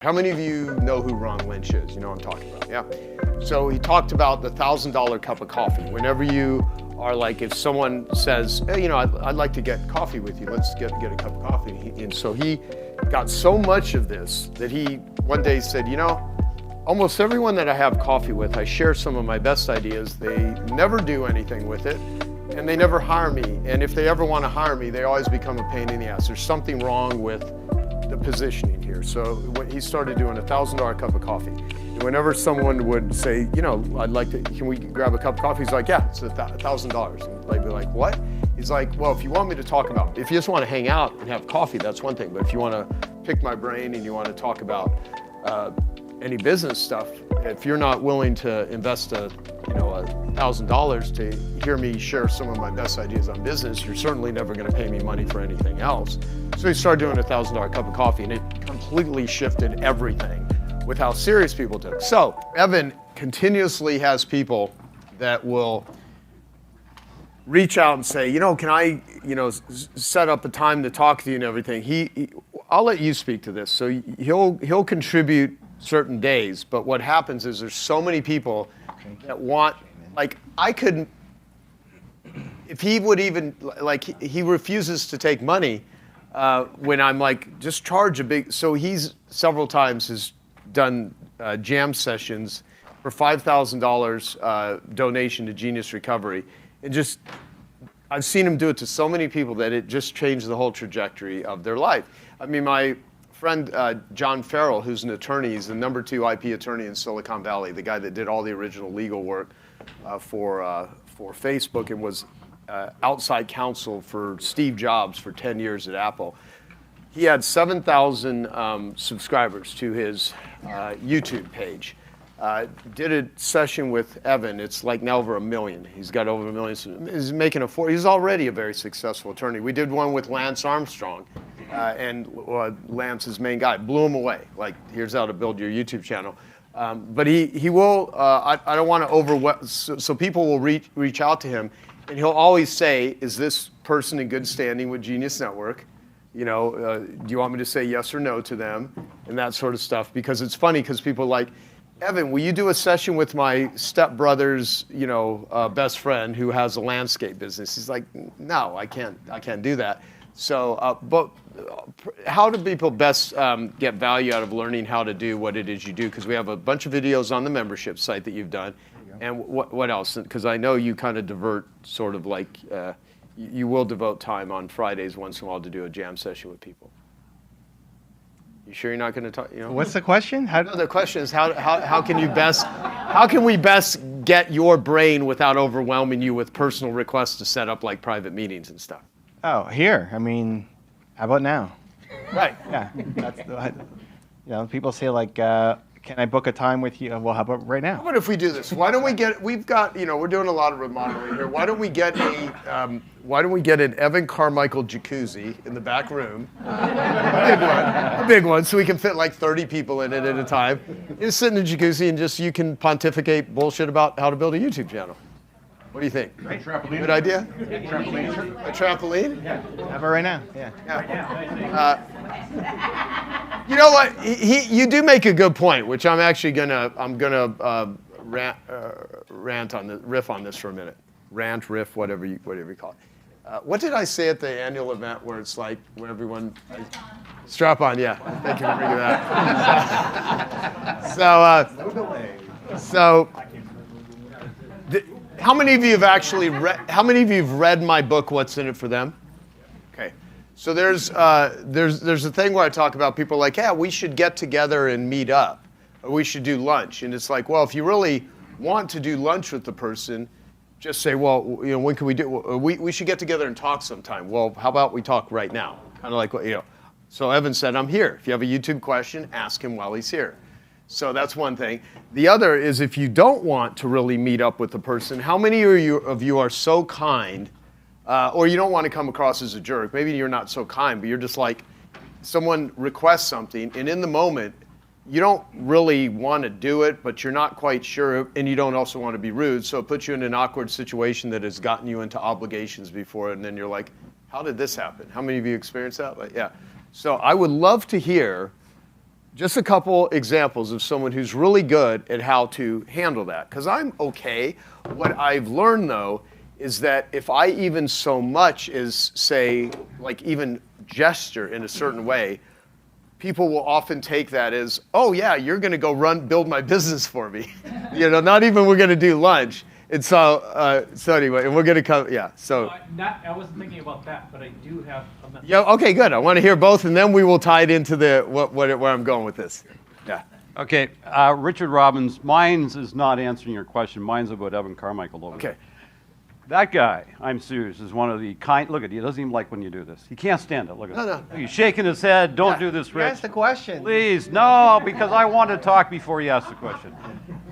How many of you know who Ron Lynch is? You know what I'm talking about, yeah? So he talked about the $1,000 cup of coffee. Whenever you are like, if someone says, hey, you know, I'd like to get coffee with you, let's get a cup of coffee. And so he got so much of this that he one day said, you know, almost everyone that I have coffee with, I share some of my best ideas. They never do anything with it, and they never hire me. And if they ever want to hire me, they always become a pain in the ass. There's something wrong with the positioning here. So when he started doing a $1,000 cup of coffee, and whenever someone would say, you know, I'd like to, can we grab a cup of coffee? He's like, yeah, it's $1,000. And they'd be like, what? He's like, well, if you want me to talk about, if you just want to hang out and have coffee, that's one thing. But if you want to pick my brain and you want to talk about any business stuff, if you're not willing to invest $1,000 to hear me share some of my best ideas on business, you're certainly never going to pay me money for anything else. So he started doing a $1,000 cup of coffee, and it completely shifted everything with how serious people took it. So Evan continuously has people that will reach out and say, you know, can I, you know, set up a time to talk to you and everything. I'll let you speak to this. So he'll contribute certain days, but what happens is there's so many people that want, like, I couldn't, if he would even, like, he refuses to take money when I'm like, just charge a big, so he's several times has done jam sessions for $5,000 donation to Genius Recovery. And just, I've seen him do it to so many people that it just changed the whole trajectory of their life. I mean, my friend John Farrell, who's an attorney, he's the #2 IP attorney in Silicon Valley, the guy that did all the original legal work for Facebook and was outside counsel for Steve Jobs for 10 years at Apple. He had 7,000 subscribers to his YouTube page. Did a session with Evan. It's like now over 1 million. He's got over 1 million. He's making he's already a very successful attorney. We did one with Lance Armstrong, and Lance's main guy blew him away. Like, here's how to build your YouTube channel. But he will. I don't want to overwhelm. So people will reach out to him, and he'll always say, "Is this person in good standing with Genius Network? You know, do you want me to say yes or no to them?" And that sort of stuff. Because it's funny because people are like, Evan, will you do a session with my stepbrother's, you know, best friend who has a landscape business? He's like, no, I can't do that. So, but how do people best get value out of learning how to do what it is you do? Because we have a bunch of videos on the membership site that you've done. And what else? Because I know you kind of divert, sort of like, you will devote time on Fridays once in a while to do a jam session with people. You sure you're not going to talk? You know? What's the question? No, the question is how can we best get your brain without overwhelming you with personal requests to set up like private meetings and stuff? Oh, here. I mean, how about now? Right. Yeah. You know, people say like, can I book a time with you? Well, how about right now? How about if we do this? Why don't we we've got, you know, we're doing a lot of remodeling here. Why don't we get an Evan Carmichael jacuzzi in the back room? A big one, so we can fit like 30 people in it at a time. You just sit in the jacuzzi and just, you can pontificate bullshit about how to build a YouTube channel. What do you think? Right. Trampoline. Good idea? Trampoline. A trampoline? Yeah. How about right now? Yeah. You know what? You do make a good point, which I'm actually gonna rant on the riff on this for a minute. Rant, riff, whatever you call it. What did I say at the annual event where it's like when everyone strap on? Yeah, thank you for bringing that. So how many of you have actually read? How many of you have read my book, What's in It for Them? Okay. So there's a thing where I talk about people like, yeah, we should get together and meet up, or we should do lunch. And it's like, well, if you really want to do lunch with the person, just say, well, you know, when can we do? We should get together and talk sometime. Well, how about we talk right now? Kind of like, you know. So Evan said, I'm here. If you have a YouTube question, ask him while he's here. So that's one thing. The other is, if you don't want to really meet up with the person, how many of you are so kind, or you don't want to come across as a jerk? Maybe you're not so kind, but you're just like, someone requests something, and in the moment, you don't really want to do it, but you're not quite sure, and you don't also want to be rude, so it puts you in an awkward situation that has gotten you into obligations before, and then you're like, how did this happen? How many of you experienced that? Like, yeah. So I would love to hear just a couple examples of someone who's really good at how to handle that. Because I'm okay. What I've learned, though, is that if I even so much as say, like even gesture in a certain way, people will often take that as, oh yeah, you're going to go build my business for me. Not even we're going to do lunch. And so anyway, and we're going to come, yeah. So I wasn't thinking about that, but I do have a message. yeah, okay, good. I want to hear both, and then we will tie it into where I'm going with this. Yeah. Okay, Richard Robbins, mine's is not answering your question. Mine's about Evan Carmichael over there. Okay. That guy, I'm serious, is one of the look at, he doesn't even like when you do this. He can't stand it, look at No. He's shaking his head, don't do this, Rich. Ask the question. Please, no, because I want to talk before you ask the question.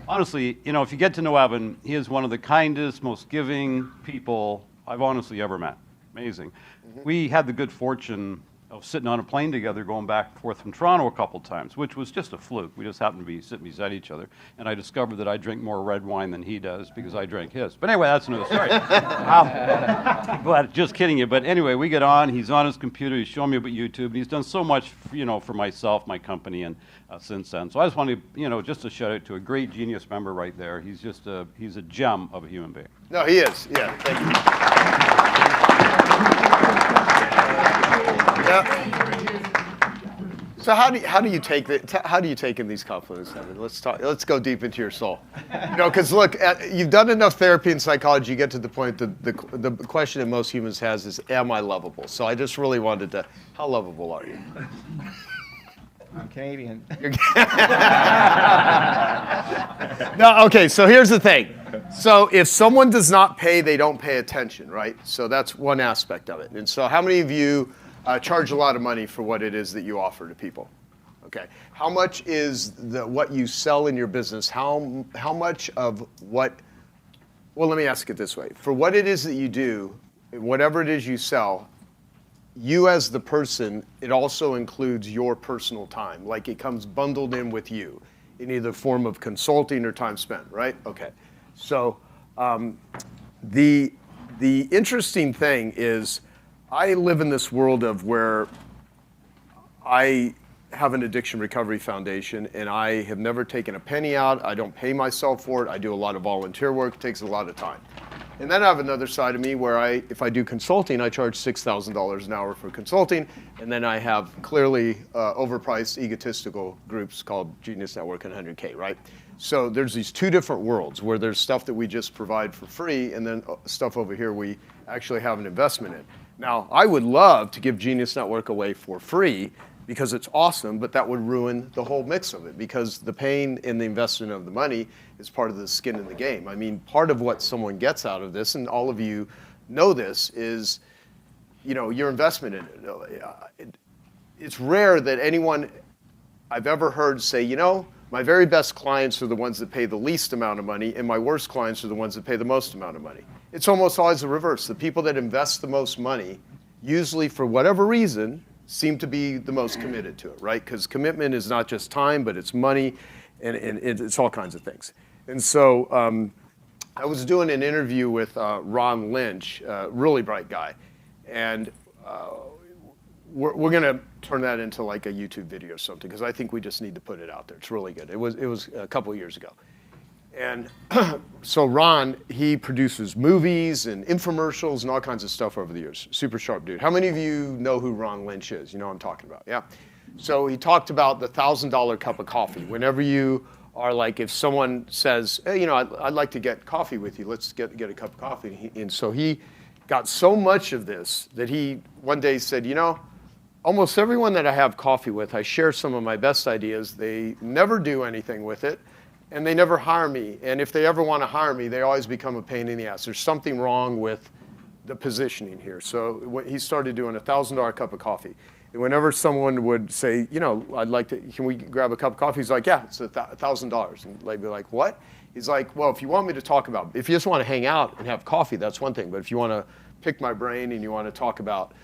Honestly, if you get to know Evan, he is one of the kindest, most giving people I've honestly ever met. Amazing. We had the good fortune of sitting on a plane together going back and forth from Toronto a couple times, which was just a fluke. We just happened to be sitting beside each other, and I discovered that I drink more red wine than he does because I drank his. But anyway, that's another story. But just kidding you. But anyway, we get on. He's on his computer. He's showing me about YouTube, and he's done so much, for myself, my company, and since then. So I just wanted, just a shout out to a great genius member right there. He's he's a gem of a human being. No, he is. Yeah, thank you. So how do you take in these compliments, Evan? Let's go deep into your soul. Because look, you've done enough therapy and psychology. You get to the point that the question that most humans has is, am I lovable? So I just really wanted to, how lovable are you? I'm Canadian. No, okay. So here's the thing. So if someone does not pay, they don't pay attention, right? So that's one aspect of it. And so how many of you charge a lot of money for what it is that you offer to people? Okay. How much is what you sell in your business? How much of what? Well, let me ask it this way: for what it is that you do, whatever it is you sell, you as the person, it also includes your personal time. Like it comes bundled in with you, in either form of consulting or time spent, right? Okay. So the interesting thing is, I live in this world of where I have an addiction recovery foundation, and I have never taken a penny out. I don't pay myself for it. I do a lot of volunteer work. It takes a lot of time. And then I have another side of me where if I do consulting, I charge $6,000 an hour for consulting. And then I have clearly overpriced egotistical groups called Genius Network and 100K, right? So there's these two different worlds where there's stuff that we just provide for free, and then stuff over here we actually have an investment in. Now, I would love to give Genius Network away for free because it's awesome, but that would ruin the whole mix of it because the pain and the investment of the money is part of the skin in the game. I mean, part of what someone gets out of this, and all of you know this, is your investment in it. It's rare that anyone I've ever heard say, my very best clients are the ones that pay the least amount of money, and my worst clients are the ones that pay the most amount of money. It's almost always the reverse. The people that invest the most money, usually for whatever reason, seem to be the most committed to it, right? Because commitment is not just time, but it's money, and it's all kinds of things. And so I was doing an interview with Ron Lynch, really bright guy, and we're going to turn that into like a YouTube video or something, because I think we just need to put it out there. It's really good. It was a couple of years ago. And so Ron, he produces movies and infomercials and all kinds of stuff over the years. Super sharp dude. How many of you know who Ron Lynch is? You know what I'm talking about, yeah? So he talked about the $1,000 cup of coffee. Whenever you are like, if someone says, hey, I'd like to get coffee with you, let's get a cup of coffee. And so he got so much of this that he one day said, almost everyone that I have coffee with, I share some of my best ideas. They never do anything with it. And they never hire me. And if they ever want to hire me, they always become a pain in the ass. There's something wrong with the positioning here. So he started doing a $1,000 cup of coffee. And whenever someone would say, I'd like to, can we grab a cup of coffee? He's like, yeah, it's $1,000. And they'd be like, what? He's like, well, if you want me to talk about, if you just want to hang out and have coffee, that's one thing. But if you want to pick my brain and you want to talk about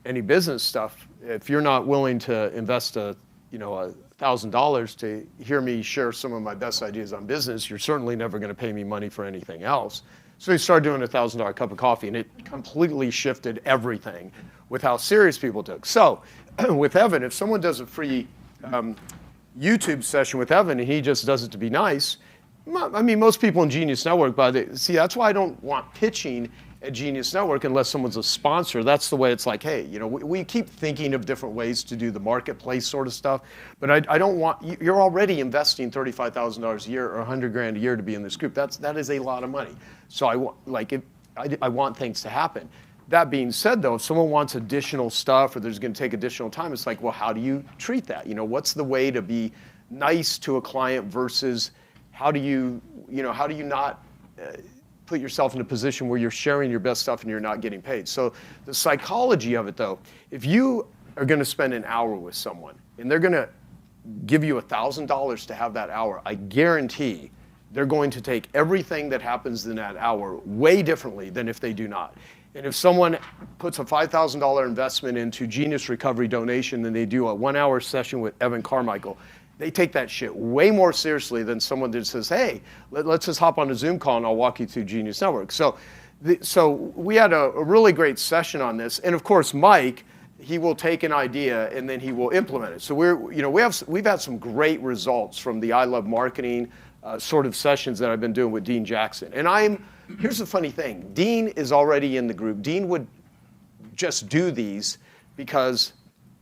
any business stuff, if you're not willing to invest $1,000 to hear me share some of my best ideas on business, you're certainly never going to pay me money for anything else. So he started doing a $1,000 cup of coffee, and it completely shifted everything with how serious people took. So with Evan, if someone does a free YouTube session with Evan, and he just does it to be nice. I mean, most people in Genius Network, see, that's why I don't want pitching at Genius Network unless someone's a sponsor. That's the way it's like, hey, you know, we keep thinking of different ways to do the marketplace sort of stuff, but I don't want, you're already investing $35,000 a year or $100,000 a year to be in this group. That is a lot of money. So I want things to happen. That being said, though, if someone wants additional stuff or there's going to take additional time, it's like, well, how do you treat that? You know, what's the way to be nice to a client versus how do you not put yourself in a position where you're sharing your best stuff and you're not getting paid? So the psychology of it, though, if you are going to spend an hour with someone and they're going to give you $1,000 to have that hour, I guarantee they're going to take everything that happens in that hour way differently than if they do not. And if someone puts a $5,000 investment into Genius Recovery Donation and they do a 1-hour session with Evan Carmichael, they take that shit way more seriously than someone that says, hey, let's just hop on a Zoom call and I'll walk you through Genius Network. So we had a really great session on this. And of course, Mike, he will take an idea and then he will implement it. So we've had some great results from the I Love Marketing sort of sessions that I've been doing with Dean Jackson. And here's the funny thing. Dean is already in the group. Dean would just do these because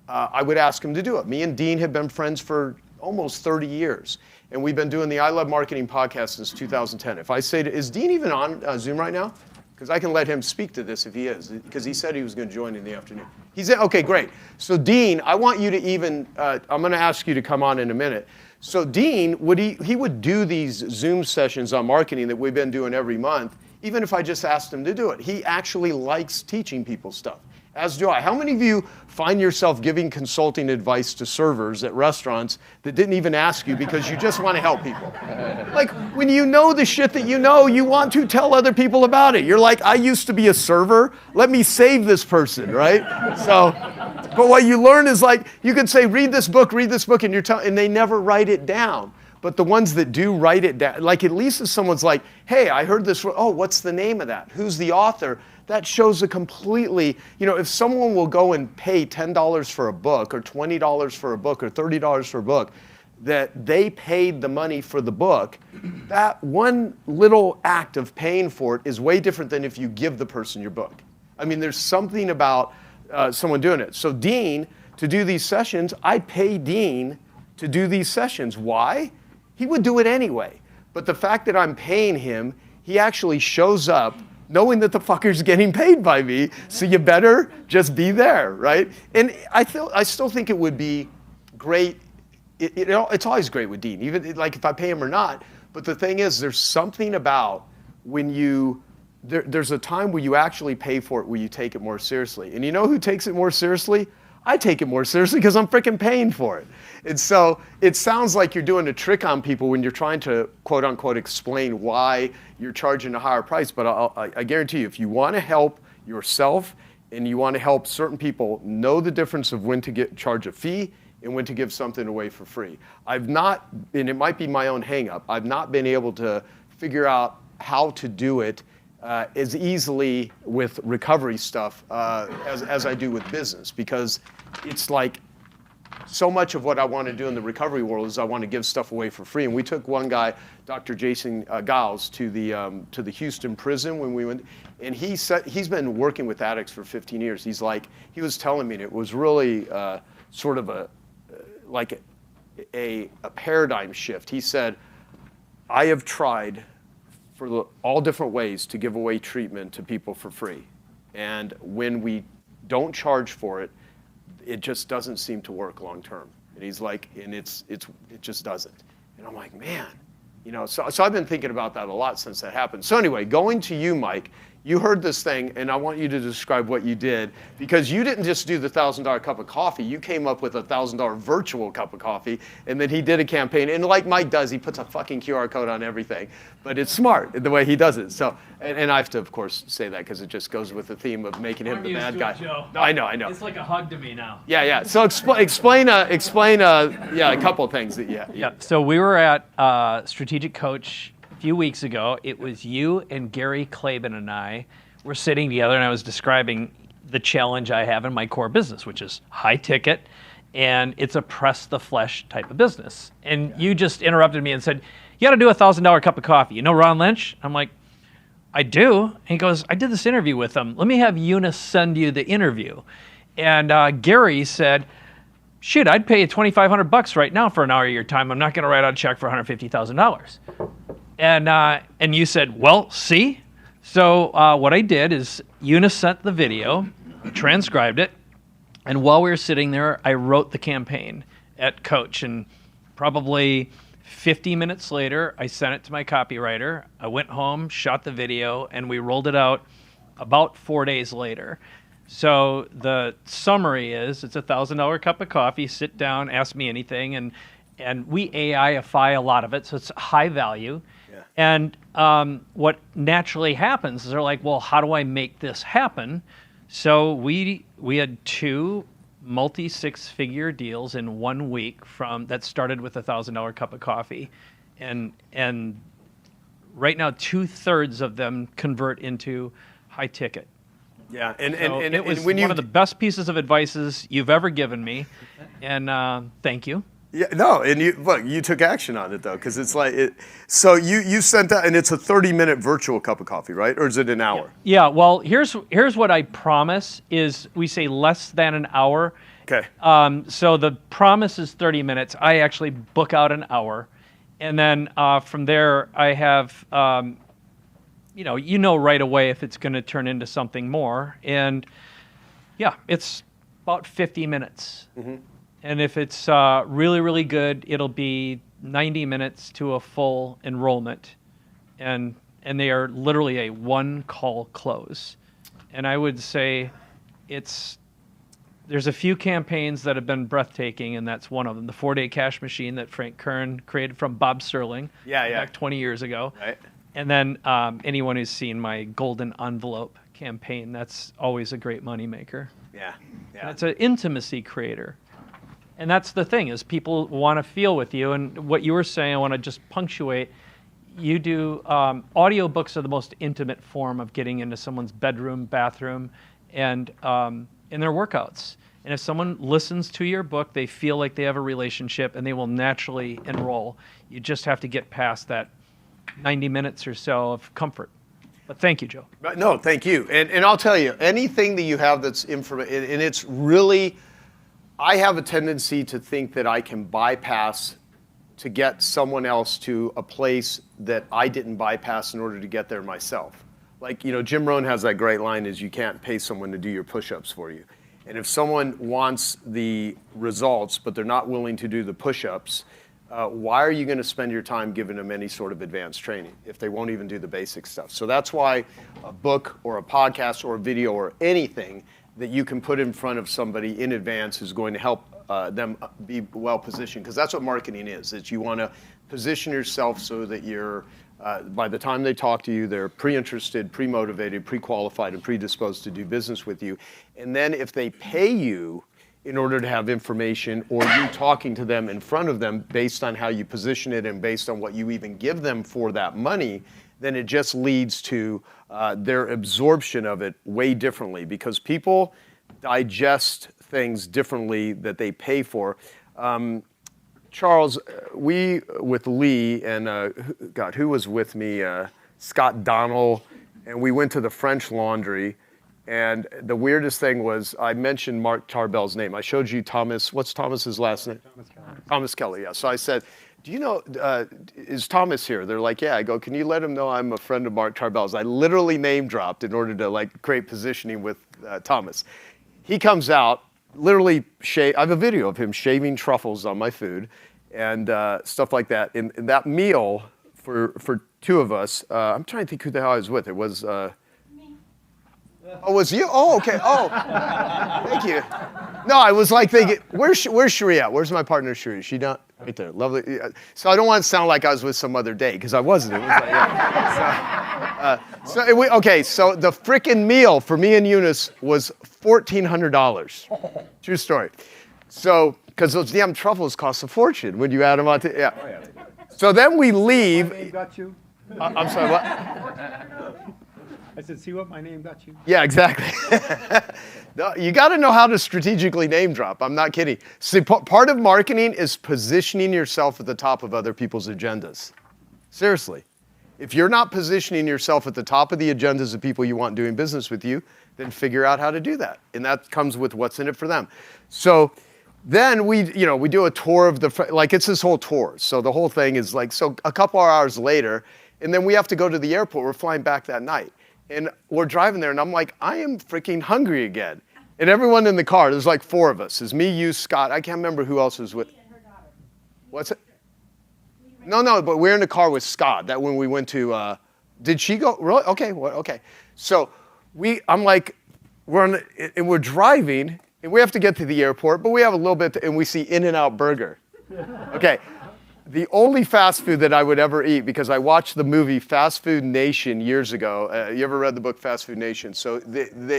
I would ask him to do it. Me and Dean have been friends for almost 30 years. And we've been doing the I Love Marketing podcast since 2010. If I say, is Dean even on Zoom right now? Because I can let him speak to this if he is, because he said he was going to join in the afternoon. He said, okay, great. So Dean, I want you to even, I'm going to ask you to come on in a minute. So Dean, he would do these Zoom sessions on marketing that we've been doing every month, even if I just asked him to do it. He actually likes teaching people stuff, as do I. How many of you find yourself giving consulting advice to servers at restaurants that didn't even ask you because you just want to help people? Like, when you know the shit that you know, you want to tell other people about it. You're like, I used to be a server. Let me save this person, right? So, but what you learn is like, you could say, read this book, and they never write it down. But the ones that do write it down, like at least if someone's like, hey, I heard this, oh, what's the name of that? Who's the author? That shows a completely, if someone will go and pay $10 for a book or $20 for a book or $30 for a book, that they paid the money for the book, that one little act of paying for it is way different than if you give the person your book. I mean, there's something about someone doing it. So Dean, to do these sessions, I pay Dean to do these sessions. Why? He would do it anyway. But the fact that I'm paying him, he actually shows up knowing that the fucker's getting paid by me, so you better just be there, right? And I still think it would be great. It's always great with Dean, even like if I pay him or not. But the thing is, there's something about when there's a time where you actually pay for it, where you take it more seriously. And you know who takes it more seriously? I take it more seriously because I'm freaking paying for it. And so it sounds like you're doing a trick on people when you're trying to, quote unquote, explain why you're charging a higher price. But I guarantee you, if you want to help yourself and you want to help certain people know the difference of when to charge a fee and when to give something away for free. And it might be my own hang up, I've not been able to figure out how to do it as easily with recovery stuff as I do with business, because it's like so much of what I want to do in the recovery world is I want to give stuff away for free. And we took one guy, Dr. Jason Giles, to the Houston prison when we went, and he said he's been working with addicts for 15 years. He was telling me, and it was really sort of a paradigm shift. He said, I have tried for all different ways to give away treatment to people for free. And when we don't charge for it, it just doesn't seem to work long term. And he's like, and it just doesn't. And I'm like, man, so I've been thinking about that a lot since that happened. So anyway, going to you, Mike, you heard this thing, and I want you to describe what you did, because you didn't just do the $1,000 cup of coffee. You came up with a $1,000 virtual cup of coffee, and then he did a campaign. And like Mike does, he puts a fucking QR code on everything. But it's smart the way he does it. So, and I have to, of course, say that because it just goes with the theme of making him the bad guy. Joe. No, I know. It's like a hug to me now. Yeah. So explain a couple of things that Yeah. So we were at Strategic Coach a few weeks ago. It was you and Gary Klaben and I were sitting together, and I was describing the challenge I have in my core business, which is high ticket and it's a press the flesh type of business. And you just interrupted me and said, you got to do a $1,000 cup of coffee. You know Ron Lynch? I'm like, I do. And he goes, I did this interview with him. Let me have Eunice send you the interview. And Gary said, shoot, I'd pay you $2,500 right now for an hour of your time. I'm not going to write out a check for $150,000. And you said, well, see? So what I did is Eunice sent the video, transcribed it, and while we were sitting there, I wrote the campaign at Coach. And probably 50 minutes later, I sent it to my copywriter. I went home, shot the video, and we rolled it out about 4 days later. So the summary is, it's a $1,000 cup of coffee, sit down, ask me anything, and we AI-ify a lot of it, so it's high value. Yeah. And what naturally happens is they're like, well, how do I make this happen? So we had 2 multi-six-figure deals in 1 week that started with a $1,000 cup of coffee, and right now 2/3 of them convert into high ticket. Yeah, And it was one of the best pieces of advice you've ever given me, and thank you. Yeah, no, and you took action on it though, because it's like so you sent that, and it's a 30-minute virtual cup of coffee, right? Or is it an hour? Yeah. Well, here's what I promise is we say less than an hour. Okay. So the promise is 30 minutes. I actually book out an hour, and then from there I have you know right away if it's going to turn into something more, and yeah, it's about 50 minutes. Mm-hmm. And if it's really, really good, it'll be 90 minutes to a full enrollment. And they are literally a one-call close. And I would say there's a few campaigns that have been breathtaking, and that's one of them. The 4-day cash machine that Frank Kern created from Bob Sterling back 20 years ago. Right. And then anyone who's seen my golden envelope campaign, that's always a great moneymaker. Yeah. And it's an intimacy creator. And that's the thing, is people want to feel with you. And what you were saying, I want to just punctuate, you do, audiobooks are the most intimate form of getting into someone's bedroom, bathroom, and in their workouts. And if someone listens to your book, they feel like they have a relationship, and they will naturally enroll. You just have to get past that 90 minutes or so of comfort. But thank you, Joe. No, thank you. And I'll tell you, anything that you have that's information, and it's really, I have a tendency to think that I can bypass to get someone else to a place that I didn't bypass in order to get there myself. Like, Jim Rohn has that great line, is you can't pay someone to do your push-ups for you. And if someone wants the results, but they're not willing to do the push-ups, why are you going to spend your time giving them any sort of advanced training if they won't even do the basic stuff? So that's why a book or a podcast or a video or anything that you can put in front of somebody in advance is going to help them be well positioned, because that's what marketing is you want to position yourself so that you're, by the time they talk to you, they're pre-interested, pre-motivated, pre-qualified, and predisposed to do business with you. And then if they pay you in order to have information, or you talking to them in front of them based on how you position it and based on what you even give them for that money, then it just leads to their absorption of it way differently, because people digest things differently that they pay for. Charles, we with Lee and who was with me? Scott Donnell, and we went to the French Laundry. And the weirdest thing was I mentioned Mark Tarbell's name. I showed you Thomas. What's Thomas's last name? Thomas Kelly. Thomas Kelly, yeah. So I said, do you know, is Thomas here? They're like, yeah. I go, can you let him know I'm a friend of Mark Tarbell's? I literally name dropped in order to create positioning with Thomas. He comes out, literally I have a video of him shaving truffles on my food and stuff like that. And that meal for 2 of us, I'm trying to think who the hell I was with. It was... Oh, was you? Oh, okay. Oh, thank you. No, I was thinking, where's Sheree at? Where's my partner, Sheree? She not right there. Lovely. So I don't want to sound like I was with some other day, because I wasn't. It was so the frickin' meal for me and Eunice was $1,400. True story. So, because those damn truffles cost a fortune when you add them on to, yeah. Oh, yeah. So then we leave. My name got you? I'm sorry, what? I said, see what my name got you? Yeah, exactly. No, you got to know how to strategically name drop. I'm not kidding. See, part of marketing is positioning yourself at the top of other people's agendas. Seriously. If you're not positioning yourself at the top of the agendas of people you want doing business with you, then figure out how to do that. And that comes with what's in it for them. So then we do a tour of it's this whole tour. So the whole thing is so a couple hours later, and then we have to go to the airport. We're flying back that night. And we're driving there, and I'm like, I am freaking hungry again. And everyone in the car, there's like 4 of us. It's me, you, Scott. I can't remember who else was with. What's it? No, but we're in the car with Scott. That when we went to, did she go? Really? Okay, okay. So I'm like, we're driving, and we have to get to the airport, but we have a little bit, and we see In-N-Out Burger. Okay. The only fast food that I would ever eat, because I watched the movie Fast Food Nation years ago. You ever read the book Fast Food Nation? So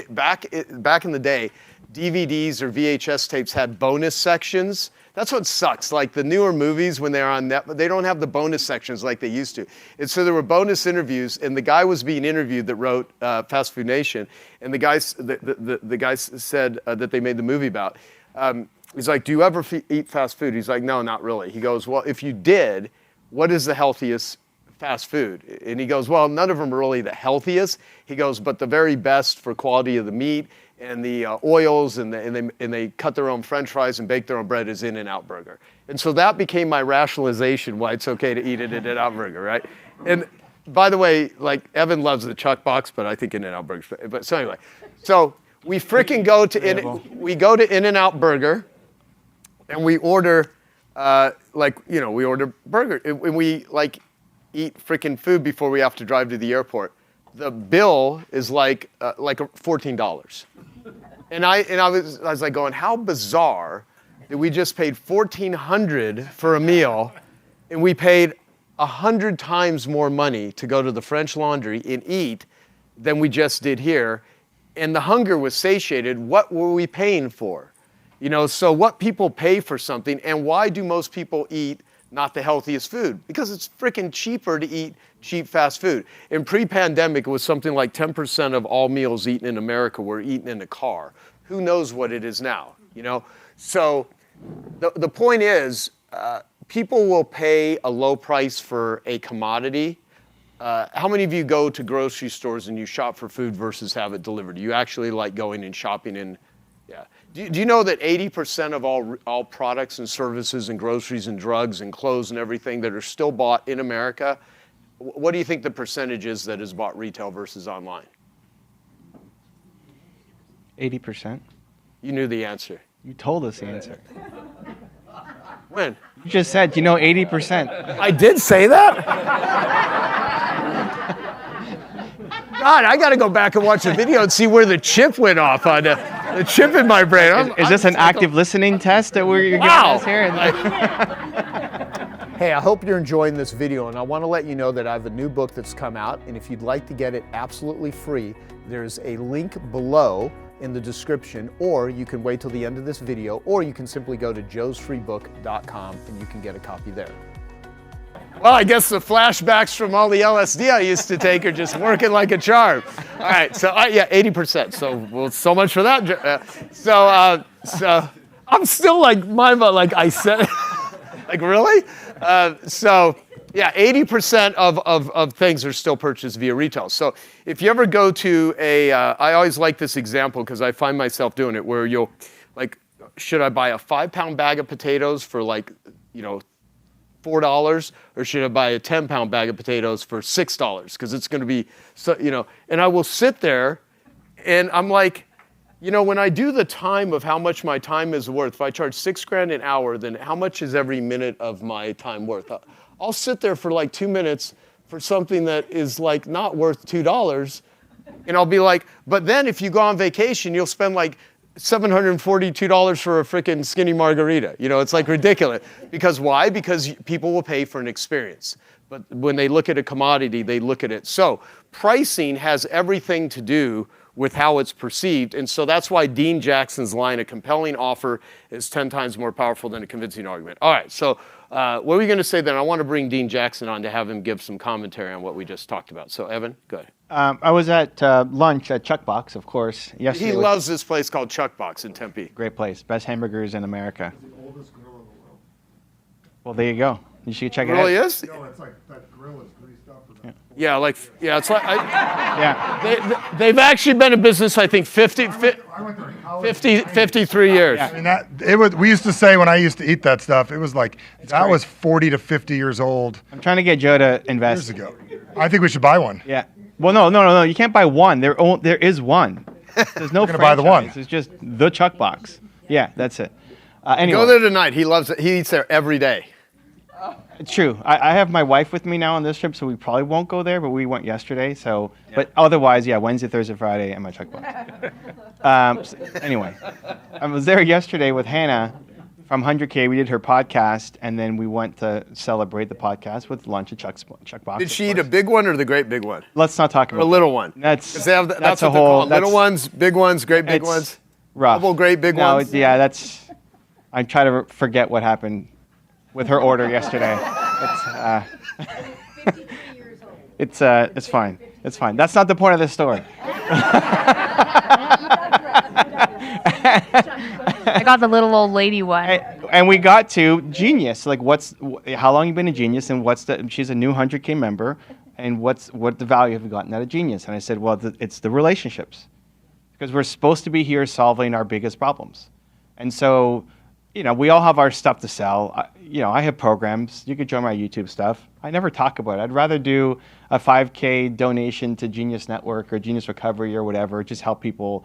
back in the day, DVDs or VHS tapes had bonus sections. That's what sucks. Like the newer movies, when they're on net, they don't have the bonus sections like they used to. And so there were bonus interviews, and the guy was being interviewed that wrote Fast Food Nation, and the guys said that they made the movie about. He's like, do you ever eat fast food? He's like, no, not really. He goes, well, if you did, what is the healthiest fast food? And he goes, well, none of them are really the healthiest. He goes, but the very best for quality of the meat and the oils, and they cut their own French fries and bake their own bread is In-N-Out Burger. And so that became my rationalization why it's okay to eat an In-N-Out Burger, right? And by the way, like Evan loves the Chuck Box, but I think In-N-Out Burger. But so anyway, so we freaking go to In-N-Out Burger. And we order, we order burger. And we eat freaking food before we have to drive to the airport. The bill is like $14. And I was like going, how bizarre that we just paid $1,400 for a meal, and we paid 100 times more money to go to the French Laundry and eat than we just did here. And the hunger was satiated. What were we paying for? So what people pay for something, and why do most people eat not the healthiest food? Because it's freaking cheaper to eat cheap fast food. In pre-pandemic, it was something like 10% of all meals eaten in America were eaten in a car. Who knows what it is now, So the point is, people will pay a low price for a commodity. How many of you go to grocery stores and you shop for food versus have it delivered? Do you actually like going and shopping in? Yeah. Do you know that 80% of all products and services and groceries and drugs and clothes and everything that are still bought in America, what do you think the percentage is that is bought retail versus online? 80%. You knew the answer. You told us the answer. When? You just said, 80%. I did say that? God, I got to go back and watch the video and see where the chip went off on the chip in my brain. Is this an active listening test that you're giving us here? Hey, I hope you're enjoying this video, and I want to let you know that I have a new book that's come out, and if you'd like to get it absolutely free, there's a link below in the description, or you can wait till the end of this video, or you can simply go to joesfreebook.com and you can get a copy there. Well, I guess the flashbacks from all the LSD I used to take are just working like a charm. All right, so 80%. So much for that. So I'm still like I said, like really? 80% of things are still purchased via retail. So if you ever go to I always like this example because I find myself doing it, where you'll should I buy a 5-pound bag of potatoes for $4, or should I buy a 10-pound bag of potatoes for $6? Because it's going to be, and I will sit there and I'm like, when I do the time of how much my time is worth, if I charge $6,000 an hour, then how much is every minute of my time worth? I'll sit there for like 2 minutes for something that is not worth $2. And I'll be like, but then if you go on vacation, you'll spend $742 for a freaking skinny margarita. It's ridiculous. Because why? Because people will pay for an experience. But when they look at a commodity, they look at it. So pricing has everything to do with how it's perceived. And so that's why Dean Jackson's line, a compelling offer is 10 times more powerful than a convincing argument. All right, so what were you going to say then? I want to bring Dean Jackson on to have him give some commentary on what we just talked about. So Evan, go ahead. I was at lunch at Chuckbox, of course. Yesterday He was loves this place called Chuckbox in Tempe. great place. Best hamburgers in America. Well, there you go. You should check It it really out. is? No, it's like that grill is greased up. For that. Yeah, it's like Yeah. they've actually been in business, I think, 50, I went there in college. 53 years. I mean, we used to say when I used to eat that stuff, it was like, that was 40 to 50 years old I'm trying to get Joe to invest. years ago. I think we should buy one. Yeah. Well, no. You can't buy one. There is one. There's no gonna buy the one. franchise. It's just the Chuckbox. Yeah, that's it. Anyway, Go there tonight. He loves it. He eats there every day. it's true. I have my wife with me now on this trip, so we probably won't go there, but we went yesterday. So, but otherwise, yeah, Wednesday, Thursday, Friday, and my Chuckbox. Anyway, I was there yesterday with Hannah from 100K. We did her podcast, and then we went to celebrate the podcast with lunch at Chuckbox. Did she eat a big one or the great big one? Let's not talk Or about a little one? That's 'Cause they have that's what a they call whole it. Little that's ones, big ones, great big it's ones. rough. Double great big no, ones. Yeah, that's. I'm trying to forget what happened with her order yesterday. It's fine. It's fine. That's not the point of this story. I got the little old lady one. And we got to Genius. Like, how long you been a Genius, and she's a new 100K member, and what the value have you gotten out of Genius? And I said, well, it's the relationships, because we're supposed to be here solving our biggest problems. And so, we all have our stuff to sell. I have programs. You could join my YouTube stuff. I never talk about it. I'd rather do a 5K donation to Genius Network or Genius Recovery or whatever, just help people.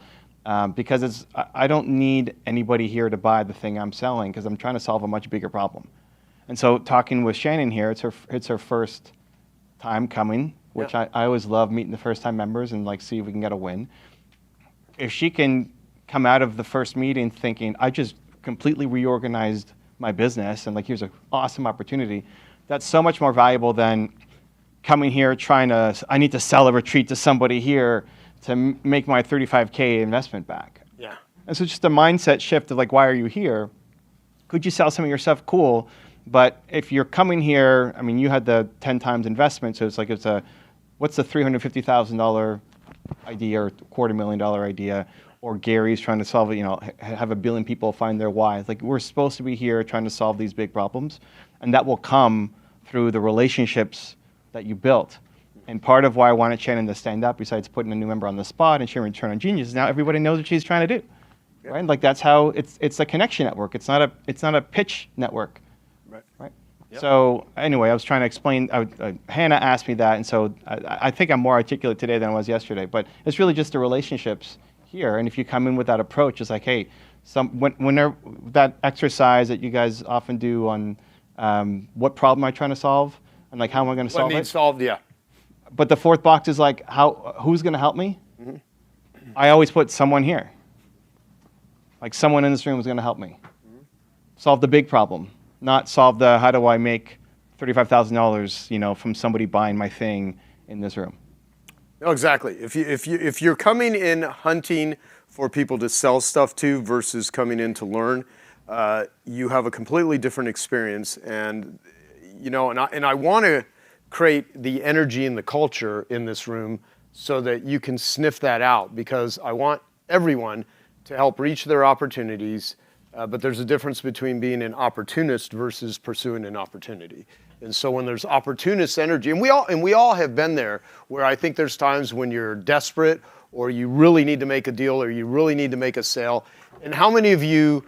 Because I don't need anybody here to buy the thing I'm selling, because I'm trying to solve a much bigger problem. And so talking with Shannon here, it's her first time coming, which I always love meeting the first time members and see if we can get a win. If she can come out of the first meeting thinking, I just completely reorganized my business and here's an awesome opportunity, that's so much more valuable than coming here I need to sell a retreat to somebody here to make my 35K investment back. Yeah. And so just a mindset shift of why are you here? Could you sell some of your stuff? Cool. But if you're coming here, I mean, you had the 10 times investment, so what's the $350,000 idea or $250,000 idea? Or Gary's trying to solve it, have 1 billion people find their why. We're supposed to be here trying to solve these big problems, and that will come through the relationships that you built. And part of why I wanted Shannon to stand up, besides putting a new member on the spot and sharing return on Genius, is now everybody knows what she's trying to do, right? That's how it's a connection network. It's not a pitch network, right? Yep. So anyway, I was trying to explain. Hannah asked me that, and so I think I'm more articulate today than I was yesterday. But it's really just the relationships here, and if you come in with that approach, it's hey, whenever that exercise that you guys often do on what problem am I trying to solve, and how am I going to solve it? What needs solved? Yeah. But the fourth box is who's going to help me? Mm-hmm. I always put someone here. Someone in this room is going to help me. Mm-hmm. Solve the big problem, not solve the how do I make $35,000, from somebody buying my thing in this room. No, exactly. If you're coming in hunting for people to sell stuff to versus coming in to learn, you have a completely different experience. And I want to create the energy and the culture in this room so that you can sniff that out, because I want everyone to help reach their opportunities, but there's a difference between being an opportunist versus pursuing an opportunity. And so when there's opportunist energy, and we all have been there, where I think there's times when you're desperate or you really need to make a deal or you really need to make a sale. And how many of you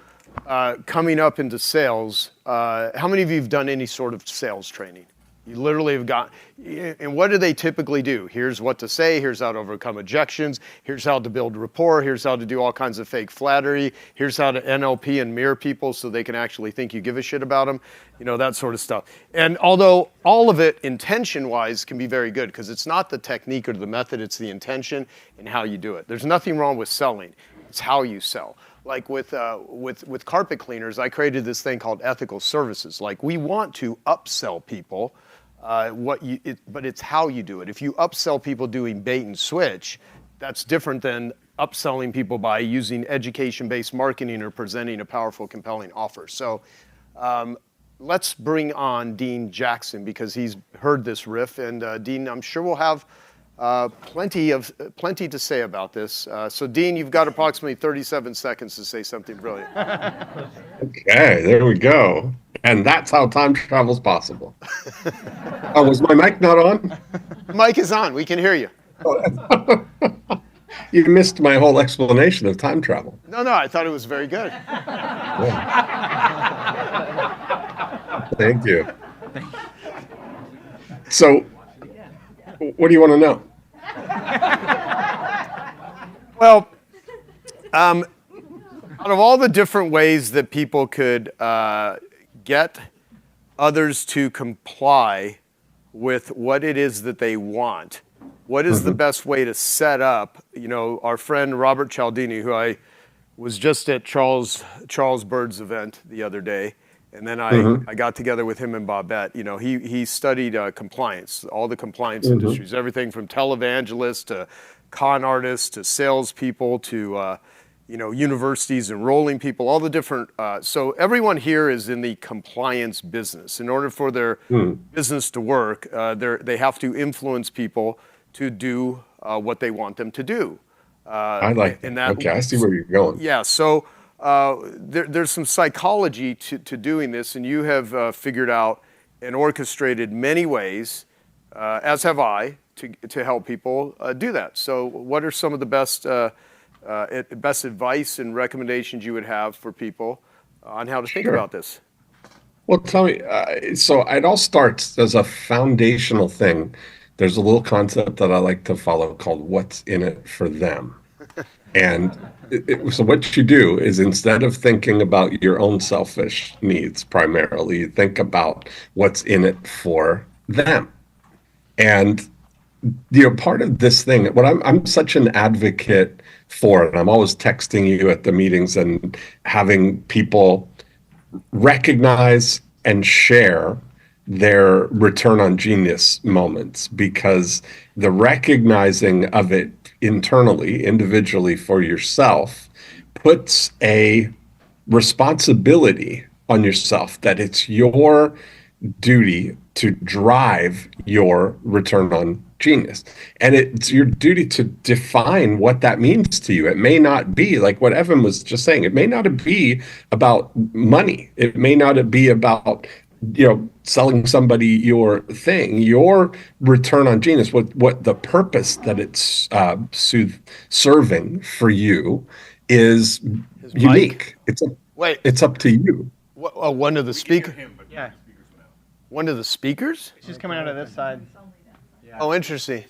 coming up into sales, how many of you have done any sort of sales training? You literally have got, and what do they typically do? Here's what to say, here's how to overcome objections, here's how to build rapport, here's how to do all kinds of fake flattery, here's how to NLP and mirror people so they can actually think you give a shit about them, that sort of stuff. And although all of it intention-wise can be very good, because it's not the technique or the method, it's the intention and how you do it. There's nothing wrong with selling, it's how you sell. With carpet cleaners, I created this thing called ethical services. We want to upsell people, but it's how you do it. If you upsell people doing bait and switch, that's different than upselling people by using education-based marketing or presenting a powerful, compelling offer. So let's bring on Dean Jackson, because he's heard this riff. And Dean, I'm sure we'll have Plenty to say about this. So Dean, you've got approximately 37 seconds to say something brilliant. Okay, there we go. And that's how time travel's possible. Oh, was my mic not on? Mic is on. We can hear you. You missed my whole explanation of time travel. No, I thought it was very good. Thank you. So, what do you want to know? Well, out of all the different ways that people could get others to comply with what it is that they want, what is the best way to set up? You know, our friend Robert Cialdini, who I was just at Charles Bird's event the other day, and then I got together with him and Bobette. You know, he studied compliance, all the compliance industries, everything from televangelists to con artists to salespeople to universities enrolling people, all the different. So everyone here is in the compliance business. In order for their business to work, they have to influence people to do what they want them to do. I like that. Okay, I see where you're going. Yeah, so there's some psychology to doing this, and you have figured out and orchestrated many ways, as have I, to help people do that. So what are some of the best advice and recommendations you would have for people on how to think about this? Well, tell me, so it all starts as a foundational thing. There's a little concept that I like to follow called what's in it for them. And so what you do is instead of thinking about your own selfish needs primarily, you think about what's in it for them. And part of this thing, what I'm such an advocate for, and I'm always texting you at the meetings and having people recognize and share their return on genius moments, because the recognizing of it internally, individually for yourself, puts a responsibility on yourself that it's your duty to drive your return on genius. And it's your duty to define what that means to you. It may not be like what Evan was just saying. It may not be about money. It may not be about selling somebody your thing. Your return on genius, what the purpose that it's serving for you is unique. It's up to you. One of the speakers? Yeah. One of the speakers? It's just coming out of this side. Yeah. Oh, interesting.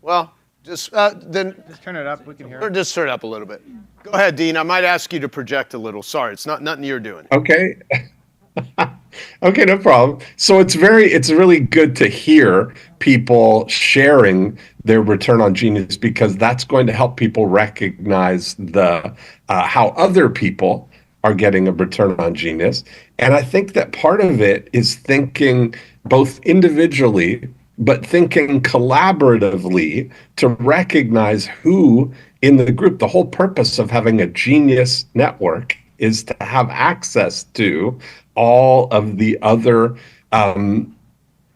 Well, just then. Just turn it up. We can hear Or it. just turn it up a little bit. Go ahead, Dean. I might ask you to project a little. Sorry, it's nothing you're doing. Okay. Okay, no problem. So it's really good to hear people sharing their return on genius, because that's going to help people recognize the how other people are getting a return on genius. And I think that part of it is thinking both individually, but thinking collaboratively to recognize who in the group. The whole purpose of having a genius network is to have access to all of the other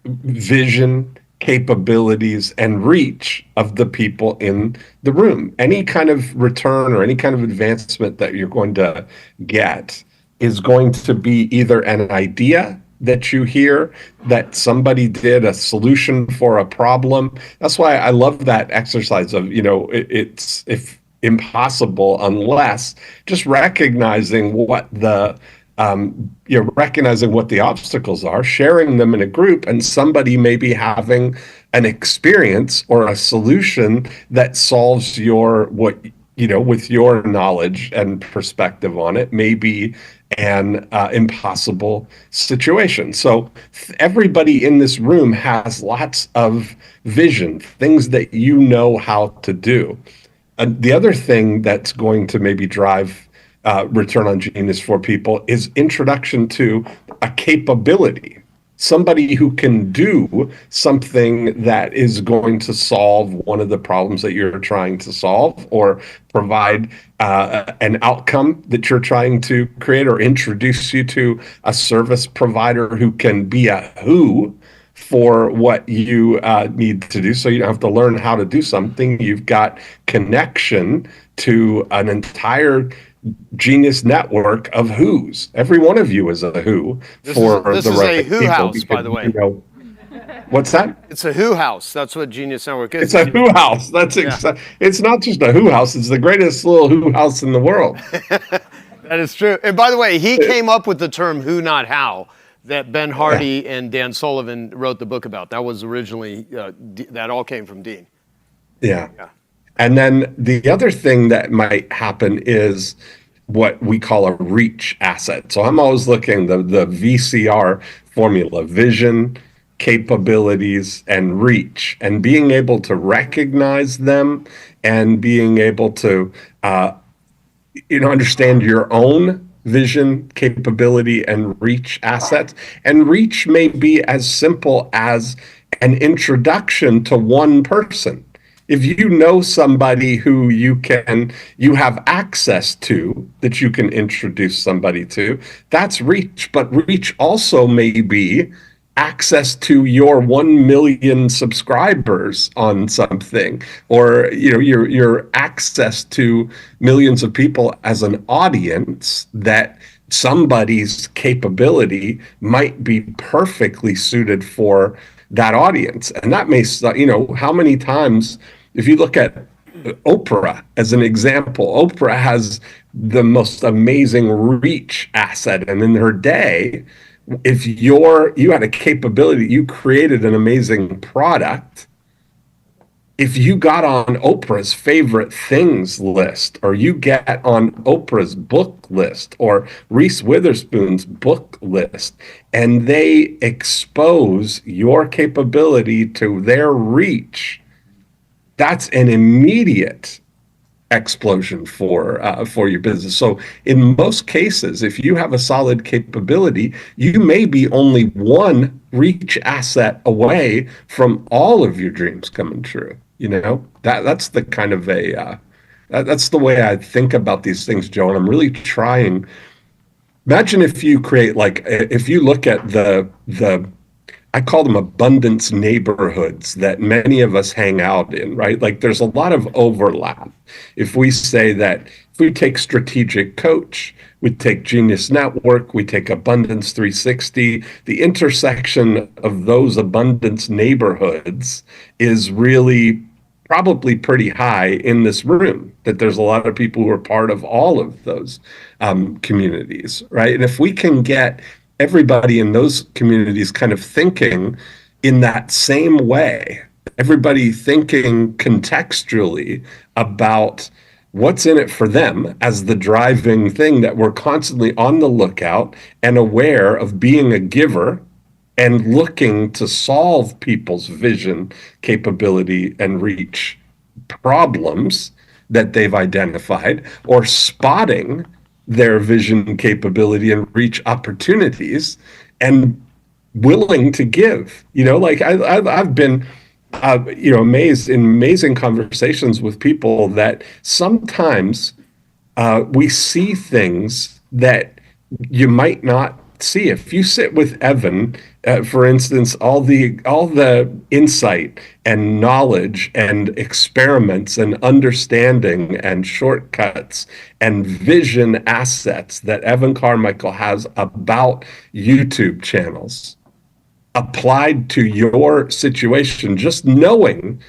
vision, capabilities, and reach of the people in the room. Any kind of return or any kind of advancement that you're going to get is going to be either an idea that you hear that somebody did, a solution for a problem. That's why I love that exercise of, it's impossible unless just recognizing what the recognizing what the obstacles are, sharing them in a group, and somebody may be having an experience or a solution that solves with your knowledge and perspective on it, may be an impossible situation. So everybody in this room has lots of vision, things that you know how to do. The other thing that's going to maybe drive return on genius for people is introduction to a capability. Somebody who can do something that is going to solve one of the problems that you're trying to solve, or provide an outcome that you're trying to create, or introduce you to a service provider who can be a who for what you need to do. So you don't have to learn how to do something. You've got connection to an entire genius network of who's. Every one of you is a who This for is the right a who people, house, by because, the way. you know, what's that? It's a who house. That's what Genius Network is. It's a who house. That's It's not just a who house. It's the greatest little who house in the world. That is true. And by the way, he came up with the term who, not how, that Ben Hardy and Dan Sullivan wrote the book about. That was originally, that all came from Dean. Yeah. And then the other thing that might happen is what we call a reach asset. So I'm always looking the VCR formula: vision, capabilities, and reach, and being able to recognize them and being able to understand your own vision, capability, and reach assets. And reach may be as simple as an introduction to one person. If you know somebody who you have access to, that you can introduce somebody to, that's reach. But reach also may be access to your 1 million subscribers on something, or your access to millions of people as an audience that somebody's capability might be perfectly suited for that audience. And that may, how many times, if you look at Oprah as an example, Oprah has the most amazing reach asset. And in her day, if you had a capability, you created an amazing product, if you got on Oprah's favorite things list, or you get on Oprah's book list, or Reese Witherspoon's book list, and they expose your capability to their reach, that's an immediate explosion for your business. So in most cases, if you have a solid capability, you may be only one reach asset away from all of your dreams coming true. That's the kind of that's the way I think about these things, Joe. And I'm really trying. Imagine if you create, if you look at the I call them abundance neighborhoods that many of us hang out in, right? Like there's a lot of overlap. If we say that, if we take Strategic Coach, we take Genius Network, we take Abundance 360, the intersection of those abundance neighborhoods is really probably pretty high in this room, that there's a lot of people who are part of all of those communities, right? And if we can get everybody in those communities kind of thinking in that same way, everybody thinking contextually about what's in it for them as the driving thing, that we're constantly on the lookout and aware of being a giver and looking to solve people's vision, capability, and reach problems that they've identified, or spotting their vision, capability, and reach opportunities, and willing to give. I've been amazed in amazing conversations with people that sometimes we see things that you might not see. If you sit with Evan, for instance, all the insight and knowledge and experiments and understanding and shortcuts and vision assets that Evan Carmichael has about YouTube channels applied to your situation, just knowing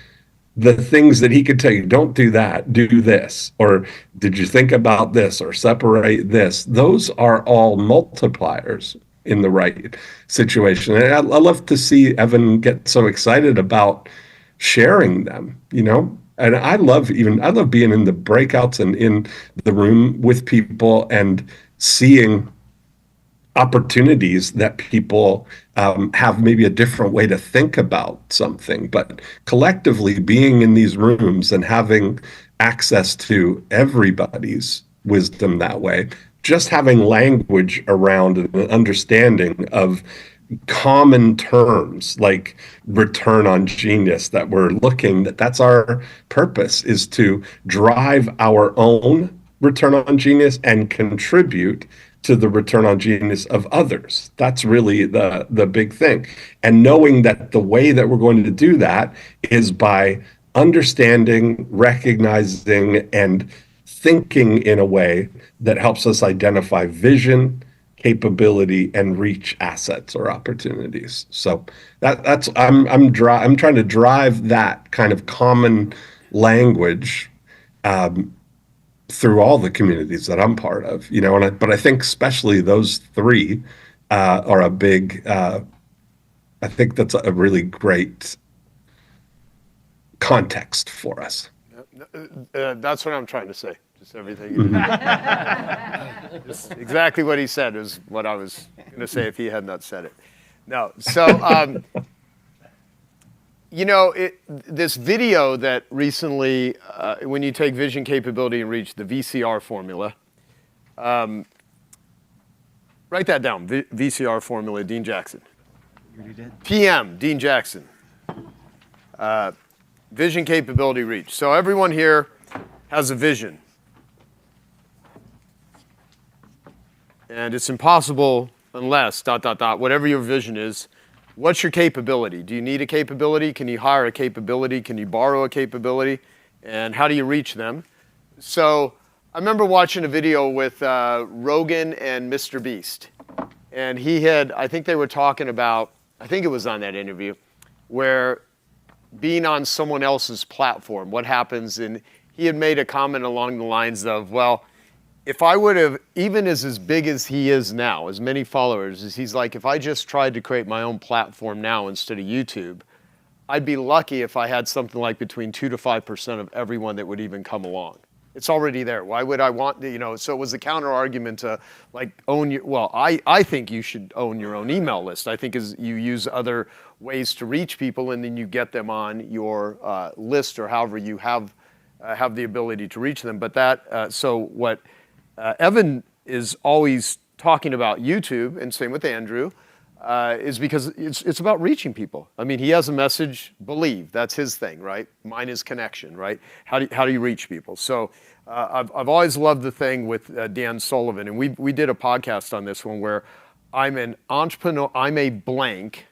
the things that he could tell you: don't do that, do this, or did you think about this, or separate this. Those are all multipliers in the right situation. And I love to see Evan get so excited about sharing them, and I love being in the breakouts and in the room with people and seeing opportunities that people have maybe a different way to think about something. But collectively being in these rooms and having access to everybody's wisdom that way, just having language around an understanding of common terms like return on genius, that's our purpose, is to drive our own return on genius and contribute to the return on genius of others. That's really the big thing. And knowing that the way that we're going to do that is by understanding, recognizing, and thinking in a way that helps us identify vision, capability, and reach assets or opportunities. So that's I'm trying to drive that kind of common language through all the communities that I'm part of, but I think especially those three are a big. I think that's a really great context for us. That's what I'm trying to say. Just everything. Just exactly what he said is what I was going to say if he had not said it. No. So, this video that recently, when you take vision, capability, and reach, the VCR formula, write that down, VCR formula, Dean Jackson. You already did. PM, Dean Jackson. Vision, capability, reach. So everyone here has a vision. And it's impossible unless, ... whatever your vision is, what's your capability? Do you need a capability? Can you hire a capability? Can you borrow a capability? And how do you reach them? So I remember watching a video with Rogan and Mr. Beast. And I think they were talking about, I think it was on that interview, where being on someone else's platform, what happens, and he had made a comment along the lines of, well, if I would have, even as big as he is now, as many followers, as he's like, if I just tried to create my own platform now instead of YouTube, I'd be lucky if I had something like between 2 to 5% of everyone that would even come along. It's already there. Why would I want, so it was a counter argument to I think you should own your own email list. I think as you use other ways to reach people and then you get them on your list or however you have the ability to reach them. But so what Evan is always talking about YouTube, and same with Andrew, is because it's about reaching people. I mean, he has a message, believe, that's his thing, right? Mine is connection, right? How do you reach people? So I've always loved the thing with Dan Sullivan, and we did a podcast on this one where I'm an entrepreneur, I'm a blank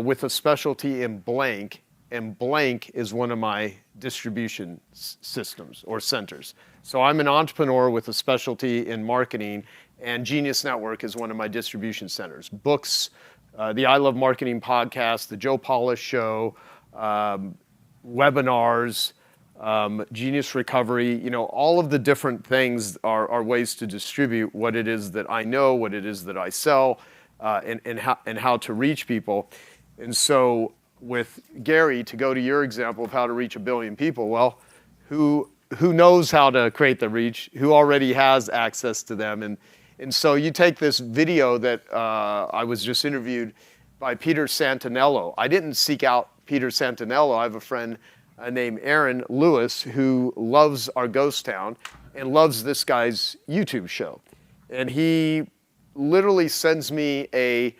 with a specialty in blank, and blank is one of my distribution systems or centers. So I'm an entrepreneur with a specialty in marketing, and Genius Network is one of my distribution centers. Books, the I Love Marketing podcast, the Joe Polish Show, webinars, Genius Recovery, all of the different things are ways to distribute what it is that I know, what it is that I sell, and how to reach people. And so with Gary, to go to your example of how to reach 1 billion people, well, who knows how to create the reach, who already has access to them. And so you take this video that I was just interviewed by Peter Santinello. I didn't seek out Peter Santinello. I have a friend named Aaron Lewis who loves our ghost town and loves this guy's YouTube show. And he literally sends me a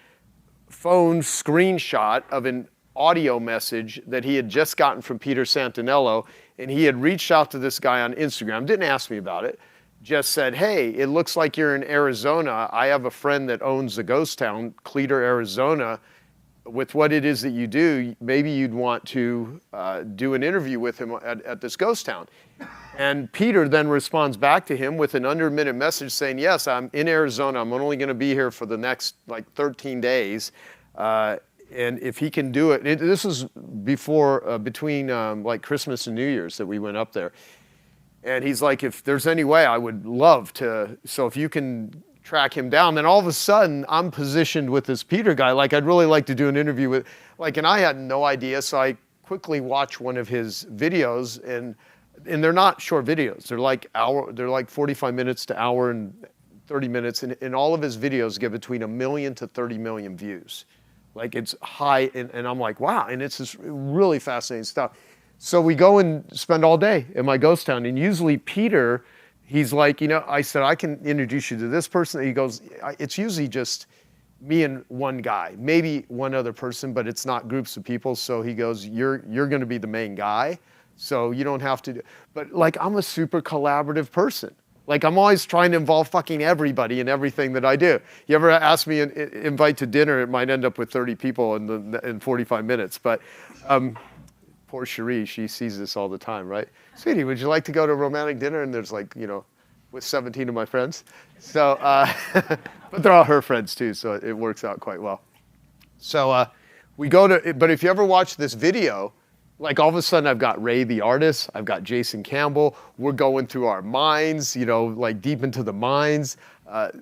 phone screenshot of an audio message that he had just gotten from Peter Santinello, and he had reached out to this guy on Instagram, didn't ask me about it, just said, hey, it looks like you're in Arizona. I have a friend that owns a ghost town, Cleator, Arizona. With what it is that you do, maybe you'd want to do an interview with him at this ghost town. And Peter then responds back to him with an under-a-minute message saying, yes, I'm in Arizona. I'm only going to be here for the next 13 days. And if he can do it, this was between Christmas and New Year's that we went up there. And he's like, if there's any way, I would love to. So if you can track him down, then all of a sudden I'm positioned with this Peter guy. I'd really like to do an interview with, and I had no idea. So I quickly watched one of his videos, and they're not short videos. They're like 45 minutes to hour and 30 minutes. And all of his videos get between 1 million to 30 million views. It's high, and I'm like, wow. And it's this really fascinating stuff. So we go and spend all day in my ghost town. And usually Peter, he's like, I said, I can introduce you to this person. And he goes, it's usually just me and one guy, maybe one other person, but it's not groups of people. So he goes, you're going to be the main guy. So you don't have to, but I'm a super collaborative person. Like I'm always trying to involve fucking everybody in everything that I do. You ever ask me invite to dinner, it might end up with 30 people in 45 minutes. But poor Cherie, she sees this all the time, right? Sweetie, would you like to go to a romantic dinner? And there's like, with 17 of my friends. So, but they're all her friends too, so it works out quite well. So we go to, but if you ever watch this video, like all of a sudden I've got Ray the artist, I've got Jason Campbell, we're going through our mines, like deep into the mines,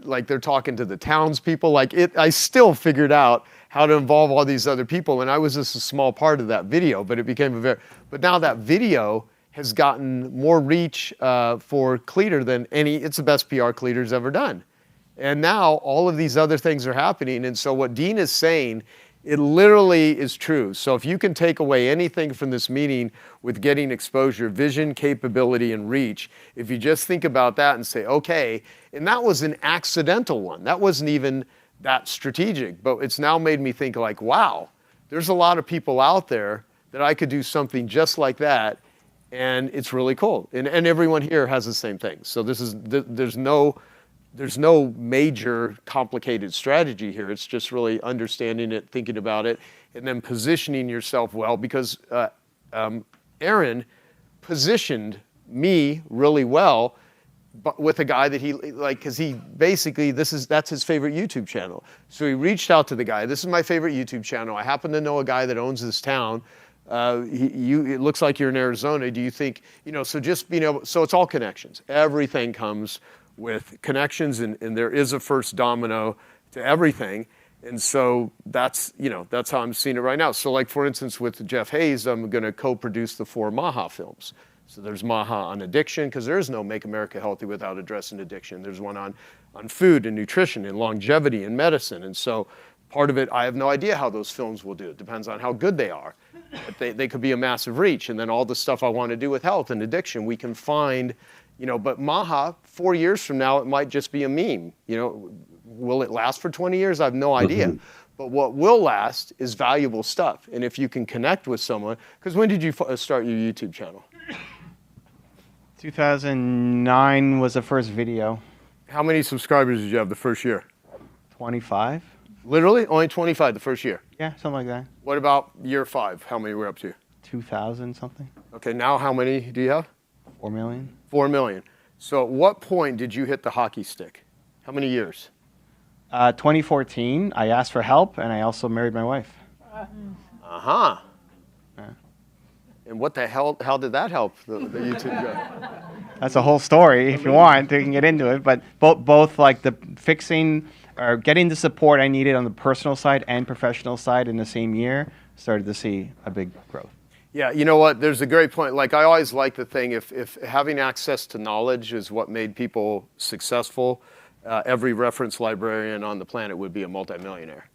like they're talking to the townspeople. I still figured out how to involve all these other people, and I was just a small part of that video, but it became but now that video has gotten more reach for Cleater than it's the best PR Cleater's ever done. And now all of these other things are happening, and so what Dean is saying, it literally is true. So if you can take away anything from this meeting with getting exposure, vision, capability, and reach, if you just think about that and say, okay, and that was an accidental one. That wasn't even that strategic, but it's now made me think like, wow, there's a lot of people out there that I could do something just like that, and it's really cool. And everyone here has the same thing. So there's no major complicated strategy here. It's just really understanding it, thinking about it, and then positioning yourself well, because Aaron positioned me really well, but with a guy that because he basically, that's his favorite YouTube channel. So he reached out to the guy. This is my favorite YouTube channel. I happen to know a guy that owns this town. It looks like you're in Arizona. Do you think, so just being able, so it's all connections. Everything comes with connections, and there is a first domino to everything. And so that's how I'm seeing it right now. So like, for instance, with Jeff Hayes, I'm going to co-produce the 4 Maha films. So there's Maha on addiction, because there is no Make America Healthy without addressing addiction. There's one on food and nutrition and longevity and medicine. And so part of it, I have no idea how those films will do. It depends on how good they are. But they could be a massive reach. And then all the stuff I want to do with health and addiction, we can find, but Maha, 4 years from now, it might just be a meme. Will it last for 20 years? I have no idea. Mm-hmm. But what will last is valuable stuff. And if you can connect with someone, because when did you start your YouTube channel? 2009 was the first video. How many subscribers did you have the first year? 25. Literally? Only 25 the first year? Yeah, something like that. What about year 5? How many were up to? 2,000 something. Okay, now how many do you have? 4 million. 4 million. So at what point did you hit the hockey stick? How many years? 2014, I asked for help, and I also married my wife. Uh-huh. Yeah. And what the hell, how did that help the YouTube go? That's a whole story. If you want, we can get into it. But both like the fixing or getting the support I needed on the personal side and professional side in the same year, started to see a big growth. Yeah, you know what? There's a great point. Like, I always like the thing, if having access to knowledge is what made people successful, every reference librarian on the planet would be a multimillionaire.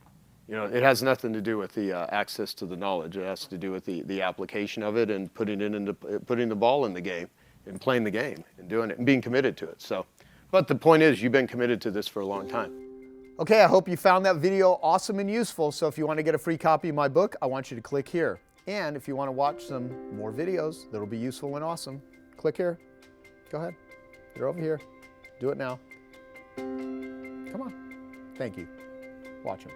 It has nothing to do with the access to the knowledge. It has to do with the application of it and putting the ball in the game and playing the game and doing it and being committed to it. So, but the point is, you've been committed to this for a long time. Okay, I hope you found that video awesome and useful. So if you want to get a free copy of my book, I want you to click here. And if you want to watch some more videos that'll be useful and awesome, click here. Go ahead. You're over here. Do it now. Come on. Thank you. Watch them.